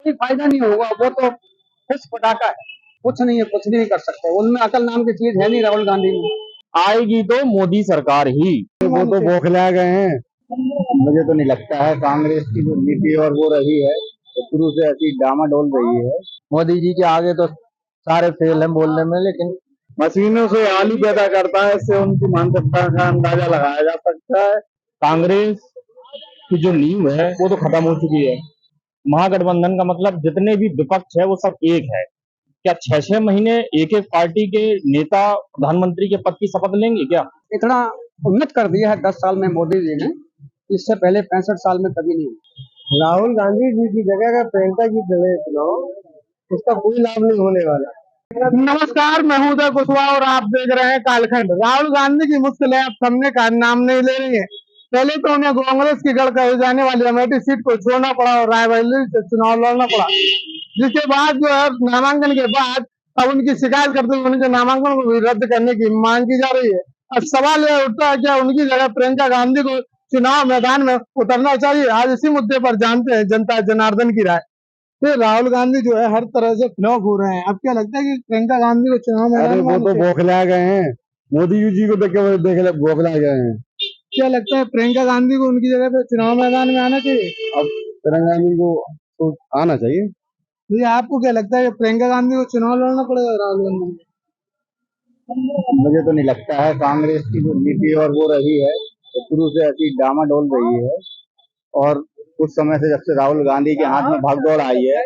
कोई फायदा नहीं होगा। वो तो कुछ पटाखा है, कुछ नहीं है, कुछ नहीं कर सकते। उनमें अकल नाम की चीज है नहीं राहुल गांधी में। आएगी तो मोदी सरकार ही। वो तो बौखला गए हैं। मुझे तो नहीं लगता है कांग्रेस की जो नीति और वो रही है तो शुरू से ऐसी डामाडोल रही है। मोदी जी के आगे तो सारे फेल हैं बोलने में, लेकिन मशीनों से आलू पैदा करता है, इससे उनकी मानसिकता का अंदाजा लगाया जा सकता है। कांग्रेस की जो नींव है वो तो खत्म हो चुकी है। महागठबंधन का मतलब जितने भी विपक्ष है वो सब एक है। क्या 6-6 महीने एक एक पार्टी के नेता प्रधानमंत्री के पद की शपथ लेंगे क्या? इतना उन्नत कर दिया है 10 साल में मोदी जी ने, इससे पहले 65 साल में कभी नहीं। राहुल गांधी जी की जगह अगर प्रियंका जी चले चुनाव, उसका कोई लाभ नहीं होने वाला। नमस्कार, मैं हूं उदय कुशवाहा और आप देख रहे हैं कालखंड। राहुल गांधी की मुश्किलें अब थमने का नाम नहीं ले रही है। पहले तो उन्हें कांग्रेस की गढ़ कही जाने वाली अमेठी सीट को छोड़ना पड़ा और रायबरेली से चुनाव लड़ना पड़ा, जिसके बाद जो है नामांकन के बाद अब उनकी शिकायत करते हुए उनके नामांकन को भी रद्द करने की मांग की जा रही है। अब सवाल यह उठता है क्या उनकी जगह प्रियंका गांधी को चुनाव मैदान में उतरना चाहिए। आज इसी मुद्दे पर जानते हैं जनता जनार्दन की राय। फिर राहुल गांधी जो है हर तरह से फ्लॉप हो रहे हैं। अब क्या लगता है कि प्रियंका गांधी को चुनाव मैदान में? वो तो बौखला गए हैं। मोदी जी को देख बौखला गए हैं। क्या लगता है प्रियंका गांधी को उनकी जगह पे चुनाव मैदान में आना चाहिए? अब प्रियंका गांधी को तो आना चाहिए। तो आपको क्या लगता है कि प्रियंका गांधी को चुनाव लड़ना पड़ेगा राहुल गांधी? मुझे तो नहीं लगता है कांग्रेस की जो नीति और वो रही है तो शुरू से ऐसी डामाडोल रही है। और कुछ समय से जब से राहुल गांधी के हाथ में भागदौड़ आई है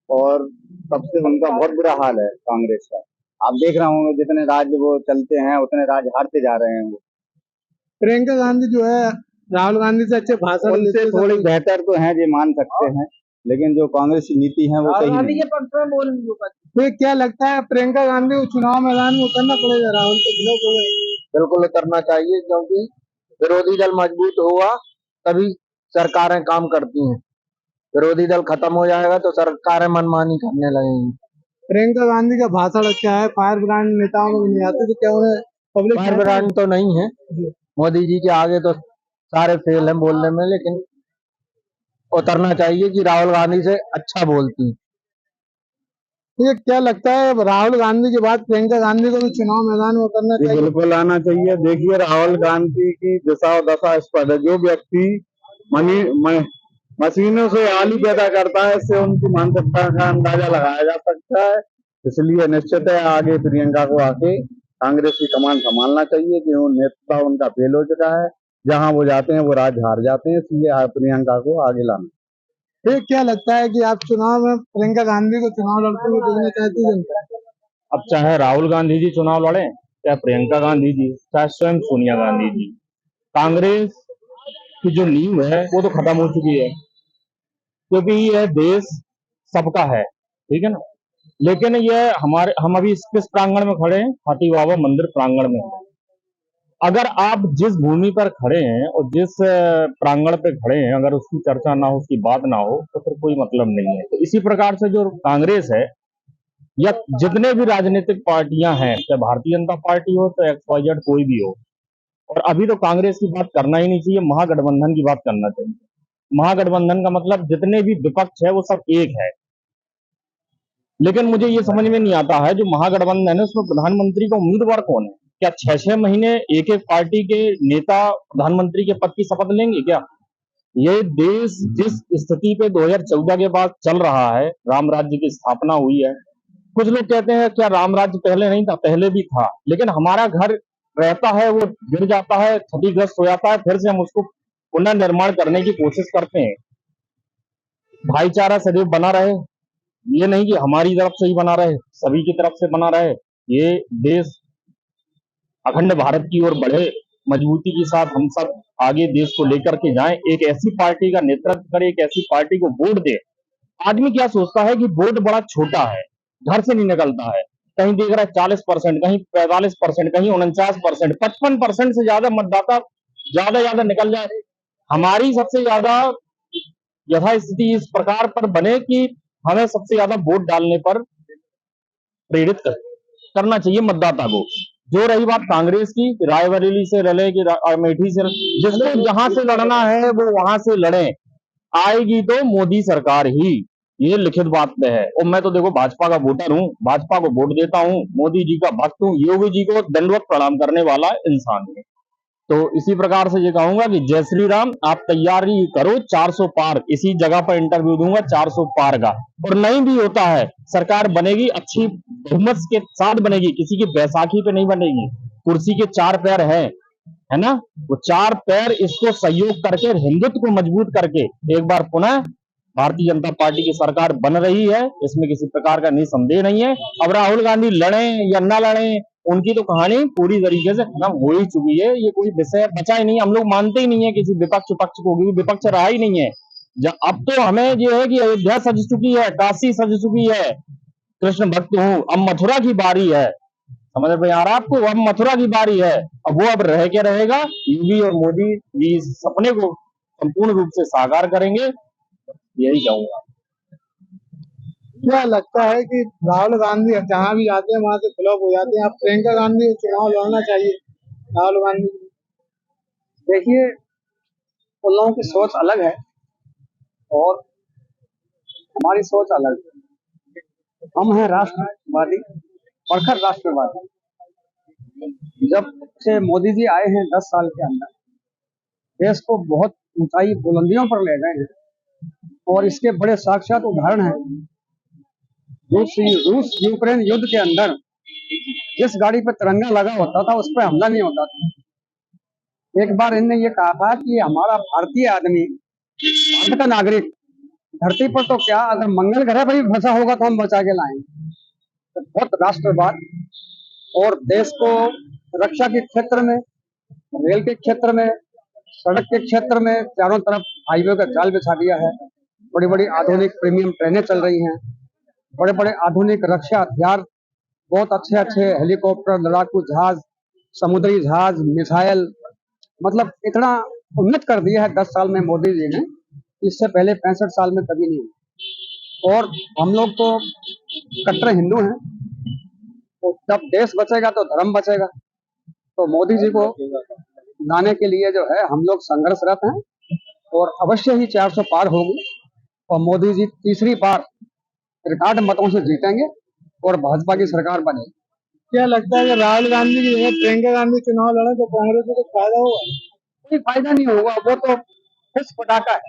और तब से उनका बहुत बुरा हाल है कांग्रेस का। आप देख रहे होंगे जितने राज्य वो चलते हैं उतने राज्य हारते जा रहे हैं। वो प्रियंका गांधी जो है राहुल गांधी से अच्छे भाषण उनसे थोड़ी बेहतर तो है, ये मान सकते हैं, लेकिन जो कांग्रेस की नीति है वो सही नहीं है। तो क्या लगता है प्रियंका गांधी को चुनाव मैदान में उतरना पड़ेगा राहुल को? बिल्कुल उतरना चाहिए, क्योंकि विरोधी दल मजबूत होगा तभी सरकारें काम करती हैं। विरोधी दल खत्म हो जाएगा तो सरकारें मनमानी करने लगेंगी। प्रियंका गांधी का भाषण अच्छा है, फायर ब्रांड नेताओं में नहीं आते, तो क्या उन्हें पब्लिक फायर ब्रांड तो नहीं है। मोदी जी के आगे तो सारे फेल हैं बोलने में, लेकिन उतरना चाहिए कि राहुल गांधी से अच्छा बोलती। ये क्या लगता है राहुल गांधी के बाद प्रियंका गांधी को भी चुनाव मैदान में उतरना चाहिए? बिल्कुल आना चाहिए। देखिए राहुल गांधी की दिशा और दशा स्पष्ट है। जो व्यक्ति मशीनों से आलू पैदा करता है, इससे उनकी मानसिकता का अंदाजा लगाया जा सकता है। इसलिए निश्चित है आगे प्रियंका को आके कांग्रेस की कमान संभालना चाहिए, कि वो नेता उनका फेल हो चुका है। जहां वो जाते हैं वो राज्य हार जाते हैं, इसलिए प्रियंका को आगे लाना। फिर क्या लगता है कि आप चुनाव में प्रियंका गांधी को चुनाव लड़ते हुए देखना चाहती जनता? अब चाहे राहुल गांधी जी चुनाव लड़े, चाहे प्रियंका गांधी जी, चाहे स्वयं सोनिया गांधी जी, कांग्रेस की जो नींव है वो तो खत्म हो चुकी है, क्योंकि यह देश सबका है, ठीक है ना। लेकिन यह हम अभी किस प्रांगण में खड़े हैं? हाथी बाबा मंदिर प्रांगण में। अगर आप जिस भूमि पर खड़े हैं और जिस प्रांगण पे खड़े हैं, अगर उसकी चर्चा ना हो, उसकी बात ना हो, तो फिर कोई मतलब नहीं है। तो इसी प्रकार से जो कांग्रेस है या जितने भी राजनीतिक पार्टियां हैं, चाहे भारतीय जनता पार्टी हो, चाहे XYZ कोई भी हो, और अभी तो कांग्रेस की बात करना ही नहीं चाहिए, महागठबंधन की बात करना चाहिए। महागठबंधन का मतलब जितने भी विपक्ष है वो सब एक है। लेकिन मुझे ये समझ में नहीं आता है, जो महागठबंधन है उसमें प्रधानमंत्री का उम्मीदवार कौन है? क्या 6-6 महीने एक एक पार्टी के नेता प्रधानमंत्री के पद की शपथ लेंगे क्या? ये देश जिस स्थिति पे 2014 के बाद चल रहा है, राम राज्य की स्थापना हुई है। कुछ लोग कहते हैं क्या राम राज्य पहले नहीं था? पहले भी था, लेकिन हमारा घर रहता है, वो गिर जाता है, क्षतिग्रस्त हो जाता है, फिर से हम उसको पुनर्निर्माण करने की कोशिश करते हैं। भाईचारा सदैव बना रहे, ये नहीं कि हमारी तरफ से ही बना रहे, सभी की तरफ से बना रहे। ये देश अखंड भारत की ओर बढ़े, मजबूती के साथ हम सब आगे देश को लेकर के जाएं, एक ऐसी पार्टी का नेतृत्व करें, एक ऐसी पार्टी को वोट दे। आदमी क्या सोचता है कि वोट बड़ा छोटा है, घर से नहीं निकलता है, कहीं देख रहा है 40%, कहीं 45%, कहीं 49%, 55% से ज्यादा मतदाता ज्यादा निकल जाए। हमारी सबसे ज्यादा यथास्थिति इस प्रकार पर बने कि हमें सबसे ज्यादा वोट डालने पर प्रेरित करना चाहिए मतदाता को। जो रही बात कांग्रेस की, रायबरेली से लड़े कि अमेठी से, जिसको जहां से लड़ना है वो वहां से लड़े, आएगी तो मोदी सरकार ही। ये लिखित बात पे है। और मैं तो देखो भाजपा का वोटर हूँ, भाजपा को वोट देता हूँ, मोदी जी का भक्त हूँ, योगी जी को दंडवत प्रणाम करने वाला इंसान है। तो इसी प्रकार से ये कहूंगा कि जय श्री राम, आप तैयारी करो 400 पार। इसी जगह पर इंटरव्यू दूंगा 400 पार का। और नहीं भी होता है, सरकार बनेगी, अच्छी बहुमत के साथ बनेगी, किसी की बैसाखी पे नहीं बनेगी। कुर्सी के 4 पैर है ना, वो 4 पैर इसको सहयोग करके, हिंदुत्व को मजबूत करके एक बार पुनः भारतीय जनता पार्टी की सरकार बन रही है, इसमें किसी प्रकार का निसंदेह नहीं है। अब राहुल गांधी लड़े या ना लड़े, उनकी तो कहानी पूरी तरीके से खत्म हो ही चुकी है। ये कोई विषय बचा ही नहीं, हम लोग मानते ही नहीं है किसी विपक्ष पक्ष को, क्योंकि विपक्ष रहा ही नहीं है। अब तो हमें ये है कि अयोध्या सज चुकी है, काशी सज चुकी है, कृष्ण भक्त हूँ, अब मथुरा की बारी है। समझ में आ रहा है आपको? अब मथुरा की बारी है, अब वो अब रह के रहेगा। योगी और मोदी जी इस सपने को संपूर्ण रूप से साकार करेंगे, यही कहूंगा। क्या लगता है कि राहुल गांधी जहां भी जाते हैं वहां से फ्लॉप हो जाते हैं? अब प्रियंका गांधी को चुनाव लड़ना चाहिए राहुल गांधी? देखिए, उन लोगों की सोच अलग है और हमारी सोच अलग है। हम हैं राष्ट्रवादी, प्रखर राष्ट्रवादी। जब से मोदी जी आए हैं 10 साल के अंदर, देश को बहुत ऊंचाई बुलंदियों पर ले गए हैं और इसके बड़े साक्षात उदाहरण हैं। रूस यूक्रेन युद्ध के अंदर जिस गाड़ी पर तिरंगा लगा होता था उस पर हमला नहीं होता था। एक बार इनने ये कहा था कि हमारा भारतीय आदमी, भारत का नागरिक, धरती पर तो क्या अगर मंगल ग्रह पर भी फंसा होगा तो हम बचा के लाएंगे। तो बहुत राष्ट्रवाद और देश को रक्षा के क्षेत्र में, रेल के क्षेत्र में, सड़क के क्षेत्र में चारों तरफ हाईवे का जाल बिछा दिया है। बड़ी बड़ी आधुनिक प्रीमियम ट्रेनें चल रही हैं, बड़े बड़े आधुनिक रक्षा हथियार, बहुत अच्छे अच्छे हेलीकॉप्टर, लड़ाकू जहाज, समुद्री जहाज, मिसाइल, मतलब इतना उन्नत कर दिया है 10 साल में मोदी जी ने, इससे पहले 65 साल में कभी नहीं। और हम लोग तो कट्टर हिंदू हैं, तो जब देश बचेगा तो धर्म बचेगा। तो मोदी जी को लाने के लिए जो है हम लोग संघर्षरत हैं और अवश्य ही 400 पार होगी और मोदी जी तीसरी बार रिकॉर्ड मतों से जीतेंगे और भाजपा की सरकार बनेगी। क्या लगता है कि राहुल गांधी की जगह प्रियंका गांधी चुनाव लड़े तो कांग्रेस को कुछ फायदा होगा? कोई फायदा नहीं होगा, वो तो खुश पटाखा है,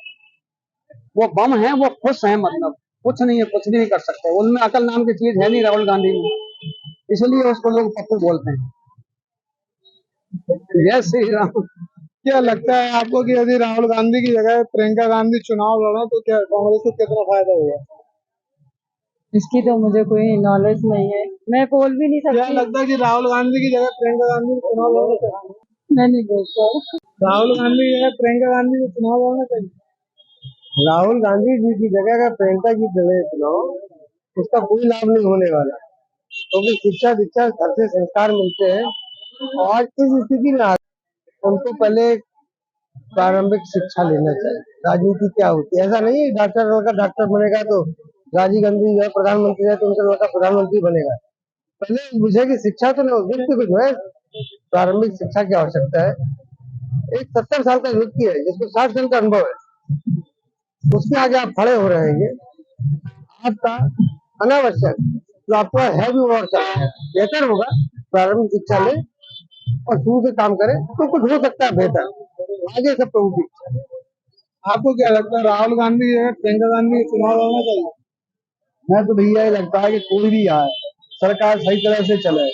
वो बम है, वो खुश है, मतलब कुछ नहीं है, कुछ भी नहीं कर सकते। उनमें अकल नाम की चीज है नहीं राहुल गांधी में, इसलिए उसको लोग पप्पू बोलते हैं। जय श्री राम। क्या लगता है आपको कि यदि राहुल गांधी की जगह प्रियंका गांधी चुनाव लड़ा तो क्या कांग्रेस को कितना फायदा होगा? इसकी तो मुझे कोई नॉलेज नहीं है, मैं बोल भी नहीं क्या सकती। लगता है कि राहुल गांधी की जगह प्रियंका गांधी को चुनाव लड़ना चाहिए? मैं नहीं बोलता। राहुल गांधी की जगह प्रियंका गांधी को चुनाव लड़ना चाहिए? राहुल गांधी जी की जगह अगर प्रियंका जी लड़े चुनाव, उसका कोई लाभ नहीं होने वाला, क्योंकि शिक्षा दीक्षा घर से संस्कार मिलते हैं। और इस स्थिति में उनको पहले प्रारंभिक शिक्षा लेना चाहिए, राजनीति क्या होती है। ऐसा नहीं डॉक्टर लड़का डॉक्टर बनेगा तो राजीव गांधी जो है प्रधानमंत्री है तो उनका लड़का प्रधानमंत्री बनेगा। पहले मुझे की शिक्षा तो व्यक्ति को जो है प्रारंभिक शिक्षा की आवश्यकता है। एक 70 साल का व्यक्ति है जिसको 60 साल का अनुभव है, उसके आगे आप खड़े हो रहे हैं, आपका अनावश्यक जो आपका है भी और बेहतर होगा प्रारंभिक शिक्षा ले और शुरू से काम करें तो कुछ हो सकता है बेहतर, आगे सब प्रभु की इच्छा है। आपको क्या लगता है राहुल गांधी जो है प्रियंका गांधी चुनाव लड़ना चाहिए? मैं तो भैया ये लगता है कि कोई भी आए, सरकार सही तरह से चले,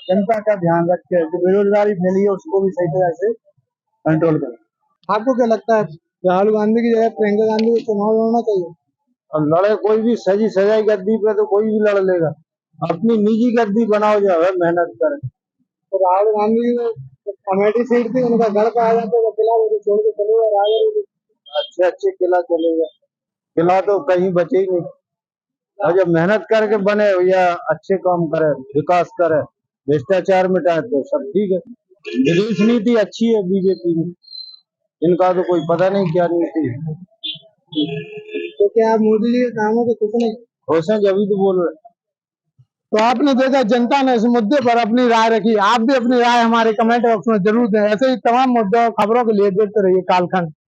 जनता का ध्यान रखे, जो बेरोजगारी फैली है उसको भी सही तरह से कंट्रोल करे। आपको क्या लगता है राहुल गांधी की जगह प्रियंका गांधी को चुनाव लड़ना चाहिए? और लड़े कोई भी सजी सजाई गद्दी पे तो कोई भी लड़ लेगा, अपनी निजी गद्दी बनाओ जो है मेहनत करे। तो राहुल गांधी अमेठी सीट थी, उनका गढ़ पे आ जाता तो किला वो छोड़ के चले गए, अच्छे अच्छे किला चलेगा, किला तो कहीं बचे ही नहीं। और जब मेहनत करके बने या अच्छे काम करे, विकास करे, भ्रष्टाचार मिटाए तो सब ठीक है। विदेश नीति अच्छी है बीजेपी की, इनका तो कोई पता नहीं क्या नीति है। तो क्या आप मोदी जी के कामों को खुश नहीं? खुश हैं जब तो बोल रहे। तो आपने देखा जनता ने इस मुद्दे पर अपनी राय रखी। आप भी अपनी राय हमारे कमेंट बॉक्स में जरूर दें। ऐसे ही तमाम मुद्दों और खबरों के लिए देखते रहिए कालखंड।